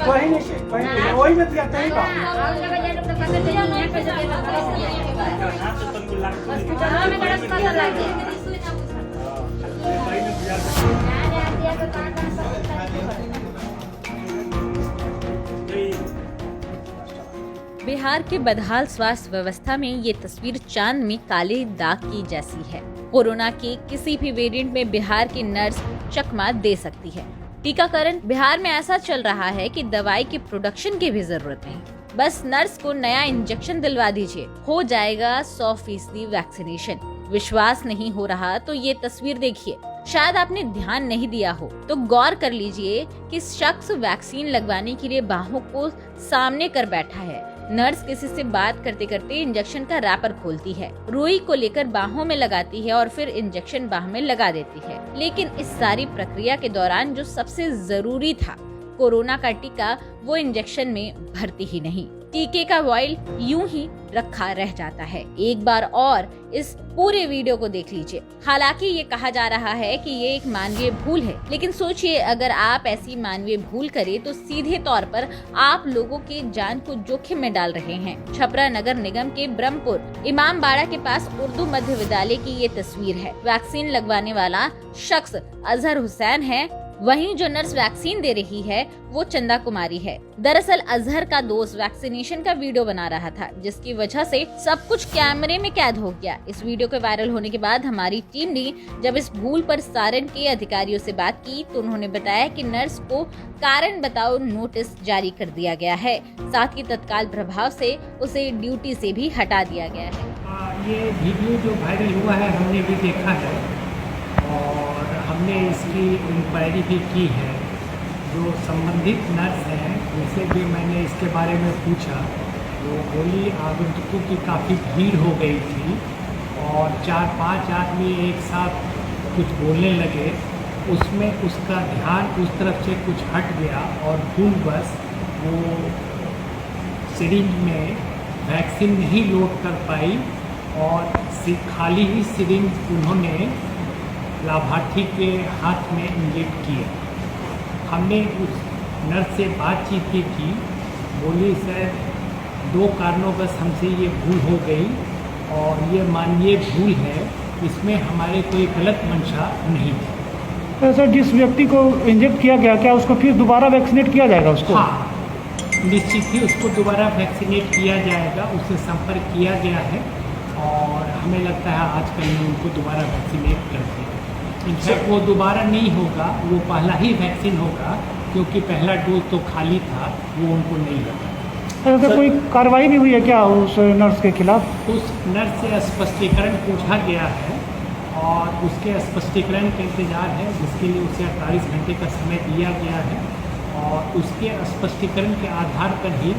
वही में दिया कहीं का बिहार के बदहाल स्वास्थ्य व्यवस्था में ये तस्वीर चांद में काले दाग की जैसी है। कोरोना के किसी भी वेरिएंट में बिहार की नर्स चकमा दे सकती है। टीकाकरण बिहार में ऐसा चल रहा है कि दवाई की प्रोडक्शन की भी जरूरत नहीं, बस नर्स को नया इंजेक्शन दिलवा दीजिए, हो जाएगा 100% वैक्सीनेशन। विश्वास नहीं हो रहा तो ये तस्वीर देखिए। शायद आपने ध्यान नहीं दिया हो तो गौर कर लीजिए कि शख्स वैक्सीन लगवाने के लिए बाहों को सामने कर बैठा है। नर्स किसी से बात करते करते इंजेक्शन का रैपर खोलती है, रुई को लेकर बाहों में लगाती है और फिर इंजेक्शन बाह में लगा देती है। लेकिन इस सारी प्रक्रिया के दौरान जो सबसे जरूरी था, कोरोना का टीका, वो इंजेक्शन में भरती ही नहीं। टीके का वॉइल यूं ही रखा रह जाता है। एक बार और इस पूरे वीडियो को देख लीजिए। हालांकि ये कहा जा रहा है कि ये एक मानवीय भूल है, लेकिन सोचिए अगर आप ऐसी मानवीय भूल करें तो सीधे तौर पर आप लोगों की जान को जोखिम में डाल रहे हैं। छपरा नगर निगम के ब्रह्मपुर इमामबाड़ा के पास उर्दू मध्य विद्यालय की ये तस्वीर है। वैक्सीन लगवाने वाला शख्स अजहर हुसैन है, वहीं जो नर्स वैक्सीन दे रही है वो चंदा कुमारी है। दरअसल अजहर का दोस्त वैक्सीनेशन का वीडियो बना रहा था, जिसकी वजह से सब कुछ कैमरे में कैद हो गया। इस वीडियो के वायरल होने के बाद हमारी टीम ने जब इस भूल पर सारण के अधिकारियों से बात की तो उन्होंने बताया कि नर्स को कारण बताओ नोटिस जारी कर दिया गया है, साथ ही तत्काल प्रभाव से उसे ड्यूटी से भी हटा दिया गया है। ये वीडियो जो वायरल हुआ है हमने भी देखा है और हमने इसकी इंक्वायरी भी की है। जो संबंधित नर्स हैं उनसे भी मैंने इसके बारे में पूछा, वो बोली आगंतुकों की काफ़ी भीड़ हो गई थी और 4-5 आदमी एक साथ कुछ बोलने लगे, उसमें उसका ध्यान उस तरफ से कुछ हट गया और भूलवश वो सिरिंज में वैक्सीन नहीं लोड कर पाई और खाली ही सिरिंज उन्होंने लाभार्थी के हाथ में इंजेक्ट किया। हमने उस नर्स से बातचीत की थी, बोली सर 2 कारणोंवश हमसे ये भूल हो गई और ये मानवीय भूल है, इसमें हमारे कोई गलत मंशा नहीं थी। तो सर जिस व्यक्ति को इंजेक्ट किया गया, क्या उसको फिर दोबारा वैक्सीनेट किया जाएगा उसको? हाँ, निश्चित ही उसको दोबारा वैक्सीनेट किया जाएगा, उससे संपर्क किया गया है और हमें लगता है आजकल में उनको दोबारा वैक्सीनेट कर दिया। इनफैक्ट वो दोबारा नहीं होगा, वो पहला ही वैक्सीन होगा क्योंकि पहला डोज तो खाली था, वो उनको नहीं लगा। तो कोई कार्रवाई भी हुई है क्या उस नर्स के खिलाफ? उस नर्स से स्पष्टीकरण पूछा गया है और उसके स्पष्टीकरण का इंतजार है, जिसके लिए उसे 48 घंटे का समय दिया गया है और उसके स्पष्टीकरण के आधार पर ही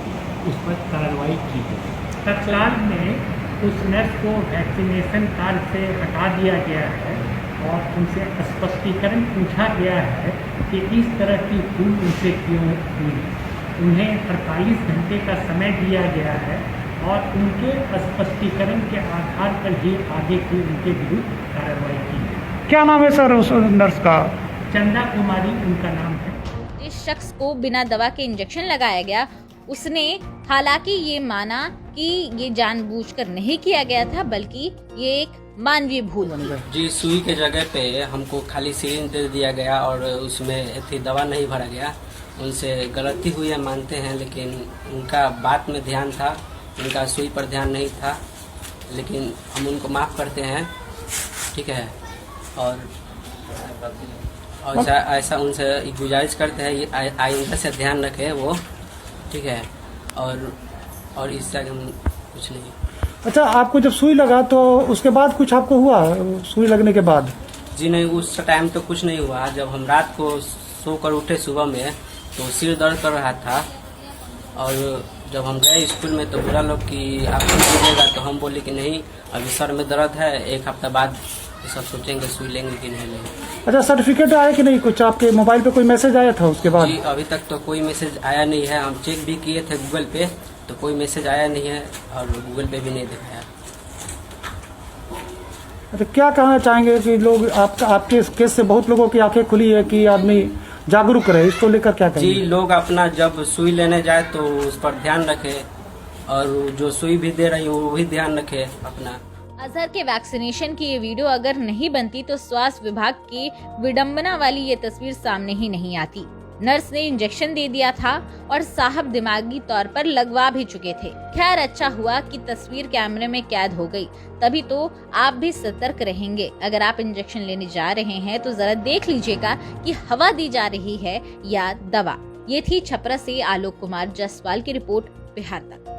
उस पर कार्रवाई की गई। तत्काल में उस नर्स को वैक्सीनेशन कार्ड से हटा दिया गया है और उनसे स्पष्टीकरण पूछा गया है कि इस तरह की भूल उनसे क्यों हुई। उन्हें 48 घंटे का समय दिया गया है और उनके स्पष्टीकरण के आधार पर ही आगे की उनके विरुद्ध कार्रवाई की है। क्या नाम है सर उस नर्स का? चंदा कुमारी उनका नाम है। जिस शख्स को बिना दवा के इंजेक्शन लगाया गया, उसने हालांकि ये माना कि ये जानबूझकर नहीं किया गया था, बल्कि ये एक मानवीय भूल जी। सुई के जगह पे हमको खाली सिरिंज दे दिया गया और उसमें थी दवा नहीं भरा गया। उनसे गलती हुई है मानते हैं, लेकिन उनका बात में ध्यान था, उनका सुई पर ध्यान नहीं था, लेकिन हम उनको माफ़ करते हैं, ठीक है। और ऐसा उनसे गुजारिश करते हैं आइंदा से ध्यान रखें वो, ठीक है। और इससे हम कुछ नहीं। अच्छा, आपको जब सुई लगा तो उसके बाद कुछ आपको हुआ सुई लगने के बाद? जी नहीं, उस टाइम तो कुछ नहीं हुआ। जब हम रात को सोकर उठे सुबह में तो सिर दर्द कर रहा था और जब हम गए स्कूल में तो बोला लोग कि आपको लीजिएगा, तो हम बोले कि नहीं अभी सर में दर्द है, 1 हफ्ता बाद ये सब सोचेंगे सुई लेंगे कि नहीं लेंगे। अच्छा, सर्टिफिकेट आया कि नहीं? कुछ आपके मोबाइल पे कोई मैसेज आया था उसके बाद? जी अभी तक तो कोई मैसेज आया नहीं है। हम चेक भी किए थे गूगल पे तो कोई मैसेज आया नहीं है और गूगल पे भी नहीं दिखाया। अच्छा, क्या कहना चाहेंगे कि लोग आपके इस केस से बहुत लोगों की आंखें खुली है कि आदमी जागरूक रहे, इसको लेकर क्या जी, कहेंगे? लोग अपना जब सुई लेने जाए तो उस पर ध्यान रखे और जो सुई भी दे रही है वो भी ध्यान रखे अपना। अजहर के वैक्सीनेशन की ये वीडियो अगर नहीं बनती तो स्वास्थ्य विभाग की विडंबना वाली ये तस्वीर सामने ही नहीं आती। नर्स ने इंजेक्शन दे दिया था और साहब दिमागी तौर पर लगवा भी चुके थे। खैर अच्छा हुआ कि तस्वीर कैमरे में कैद हो गई, तभी तो आप भी सतर्क रहेंगे। अगर आप इंजेक्शन लेने जा रहे हैं तो जरा देख लीजिएगा कि हवा दी जा रही है या दवा। ये थी छपरा से आलोक कुमार जायसवाल की रिपोर्ट, बिहार तक।